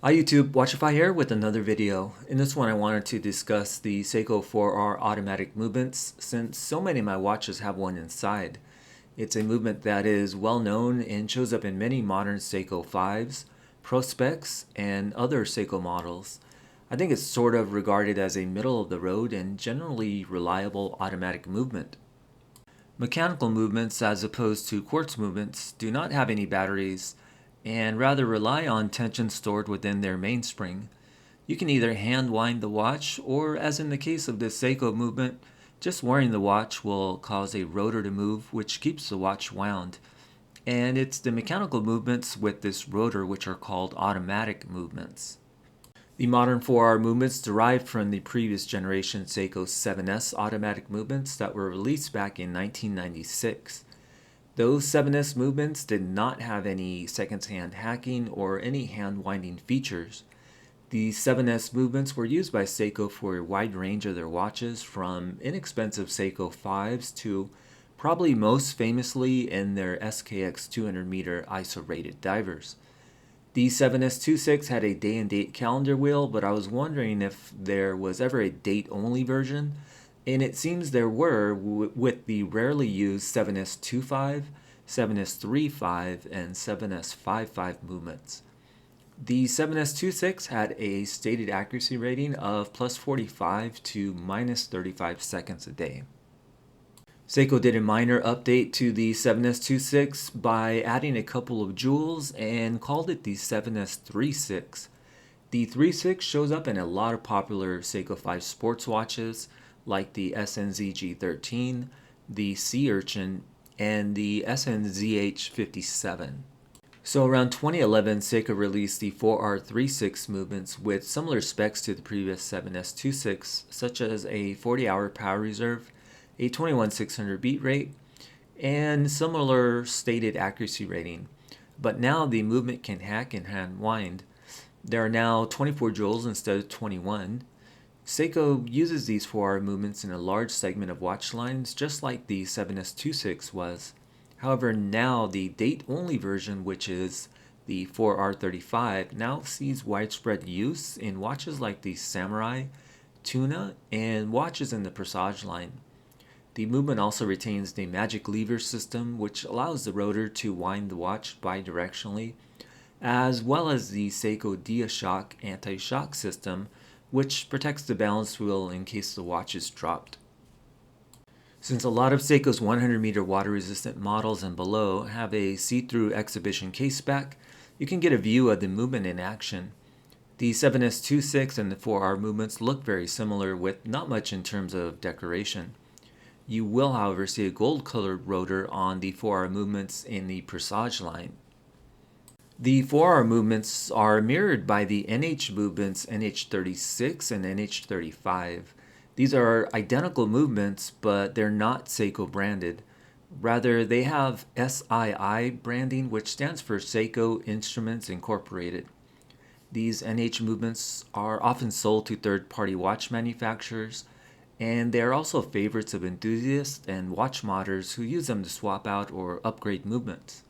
Hi YouTube, Watchify here with another video. In this one I wanted to discuss the Seiko 4R automatic movements since so many of my watches have one inside. It's a movement that is well known and shows up in many modern Seiko 5s, Pro Specs, and other Seiko models. I think it's sort of regarded as a middle of the road and generally reliable automatic movement. Mechanical movements, as opposed to quartz movements, do not have any batteries and rather rely on tension stored within their mainspring. You can either hand wind the watch, or as in the case of this Seiko movement, just wearing the watch will cause a rotor to move, which keeps the watch wound. And it's the mechanical movements with this rotor which are called automatic movements. The modern 4R movements derived from the previous generation Seiko 7S automatic movements that were released back in 1996. Those 7S movements did not have any second-hand hacking or any hand-winding features. The 7S movements were used by Seiko for a wide range of their watches, from inexpensive Seiko 5s to probably most famously in their SKX 200-meter ISO-rated divers. The 7S26 had a day-and-date calendar wheel, but I was wondering if there was ever a date-only version, and it seems there were with the rarely used 7S25, 7S35, and 7S55 movements. The 7S26 had a stated accuracy rating of plus 45 to minus 35 seconds a day. Seiko did a minor update to the 7S26 by adding a couple of jewels and called it the 7S36. The 36 shows up in a lot of popular Seiko 5 sports watches like the SNZG13, the Sea Urchin, and the SNZH57. So around 2011, Seiko released the 4R36 movements with similar specs to the previous 7S26, such as a 40-hour power reserve, a 21600 beat rate, and similar stated accuracy rating. But now the movement can hack and hand wind. There are now 24 joules instead of 21. Seiko uses these 4R movements in a large segment of watch lines, just like the 7S26 was. However, now the date-only version, which is the 4R35, now sees widespread use in watches like the Samurai, Tuna, and watches in the Presage line. The movement also retains the magic lever system, which allows the rotor to wind the watch bidirectionally, as well as the Seiko DiaShock anti-shock system, which protects the balance wheel in case the watch is dropped. Since a lot of Seiko's 100-meter water-resistant models and below have a see-through exhibition case back, you can get a view of the movement in action. The 7S26 and the 4R movements look very similar, with not much in terms of decoration. You will, however, see a gold-colored rotor on the 4R movements in the Presage line. The 4R movements are mirrored by the NH movements NH36 and NH35. These are identical movements, but they're not Seiko branded. Rather, they have SII branding, which stands for Seiko Instruments Incorporated. These NH movements are often sold to third-party watch manufacturers, and they are also favorites of enthusiasts and watch modders who use them to swap out or upgrade movements.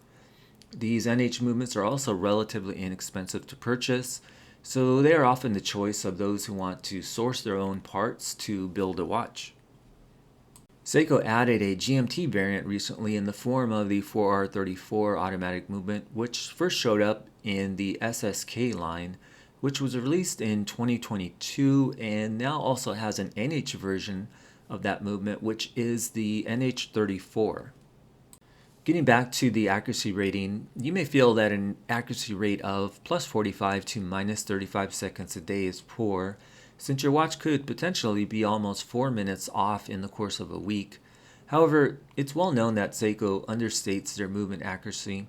These NH movements are also relatively inexpensive to purchase, so they are often the choice of those who want to source their own parts to build a watch. Seiko added a GMT variant recently in the form of the 4R34 automatic movement, which first showed up in the SSK line, which was released in 2022 and now also has an NH version of that movement, which is the NH34. Getting back to the accuracy rating, you may feel that an accuracy rate of plus 45 to minus 35 seconds a day is poor, since your watch could potentially be almost 4 minutes off in the course of a week. However, it's well known that Seiko understates their movement accuracy,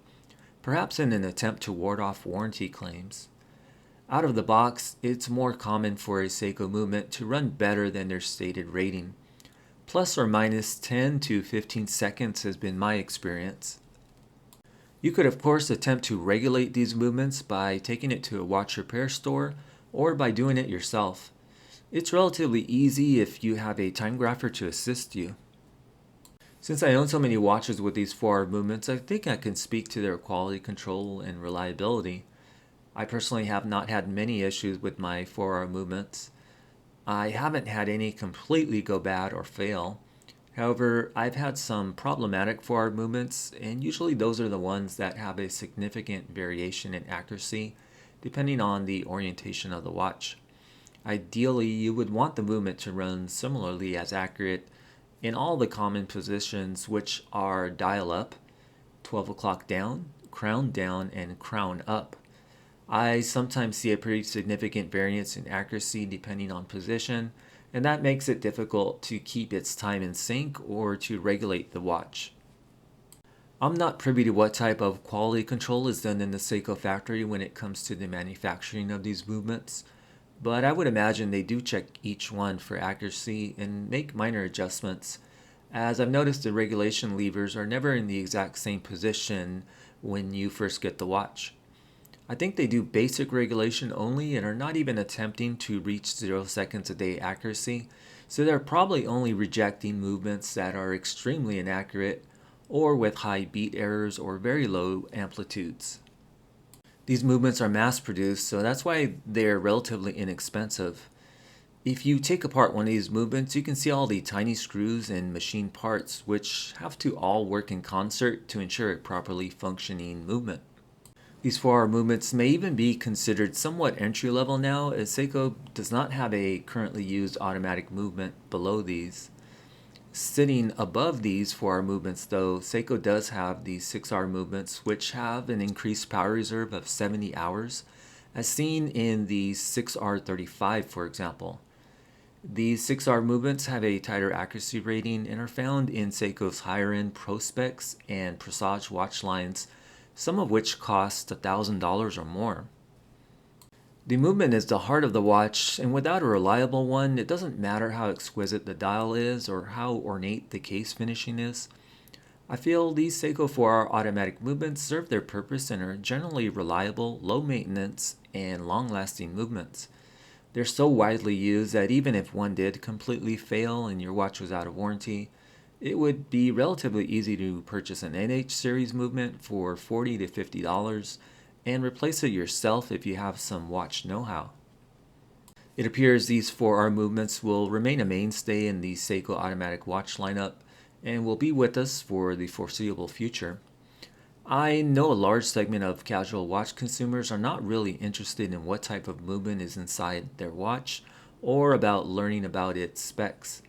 perhaps in an attempt to ward off warranty claims. Out of the box, it's more common for a Seiko movement to run better than their stated rating. Plus or minus 10 to 15 seconds has been my experience. You could of course attempt to regulate these movements by taking it to a watch repair store or by doing it yourself. It's relatively easy if you have a time grapher to assist you. Since I own so many watches with these 4R movements, I think I can speak to their quality control and reliability. I personally have not had many issues with my 4-hour movements. I haven't had any completely go bad or fail. However, I've had some problematic 4-hour movements, and usually those are the ones that have a significant variation in accuracy depending on the orientation of the watch. Ideally, you would want the movement to run similarly as accurate in all the common positions, which are dial up, 12 o'clock down, down, and crown up. I sometimes see a pretty significant variance in accuracy depending on position, and that makes it difficult to keep its time in sync or to regulate the watch. I'm not privy to what type of quality control is done in the Seiko factory when it comes to the manufacturing of these movements, but I would imagine they do check each one for accuracy and make minor adjustments, as I've noticed the regulation levers are never in the exact same position when you first get the watch. I think they do basic regulation only and are not even attempting to reach 0 seconds a day accuracy, so they're probably only rejecting movements that are extremely inaccurate or with high beat errors or very low amplitudes. These movements are mass produced, so that's why they're relatively inexpensive. If you take apart one of these movements, you can see all the tiny screws and machine parts, which have to all work in concert to ensure a properly functioning movement. These 4-hour movements may even be considered somewhat entry-level now, as Seiko does not have a currently used automatic movement below these. Sitting above these 4-hour movements though, Seiko does have these 6-hour movements, which have an increased power reserve of 70 hours, as seen in the 6R35 for example. These 6-hour movements have a tighter accuracy rating and are found in Seiko's higher-end Pro Specs and Presage watch lines, some of which cost $1,000 or more. The movement is the heart of the watch, and without a reliable one, it doesn't matter how exquisite the dial is or how ornate the case finishing is. I feel these Seiko 4-hour automatic movements serve their purpose and are generally reliable, low maintenance, and long-lasting movements. They're so widely used that even if one did completely fail and your watch was out of warranty, it would be relatively easy to purchase an NH series movement for $40 to $50 and replace it yourself if you have some watch know-how. It appears these 4-hour movements will remain a mainstay in the Seiko automatic watch lineup and will be with us for the foreseeable future. I know a large segment of casual watch consumers are not really interested in what type of movement is inside their watch or about learning about its specs.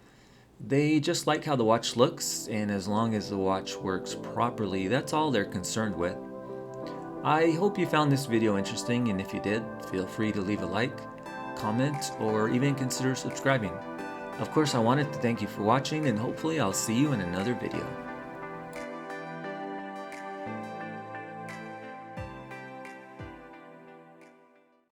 They just like how the watch looks, and as long as the watch works properly, that's all they're concerned with. I hope you found this video interesting, and if you did, feel free to leave a like, comment, or even consider subscribing. Of course, I wanted to thank you for watching, and hopefully I'll see you in another video.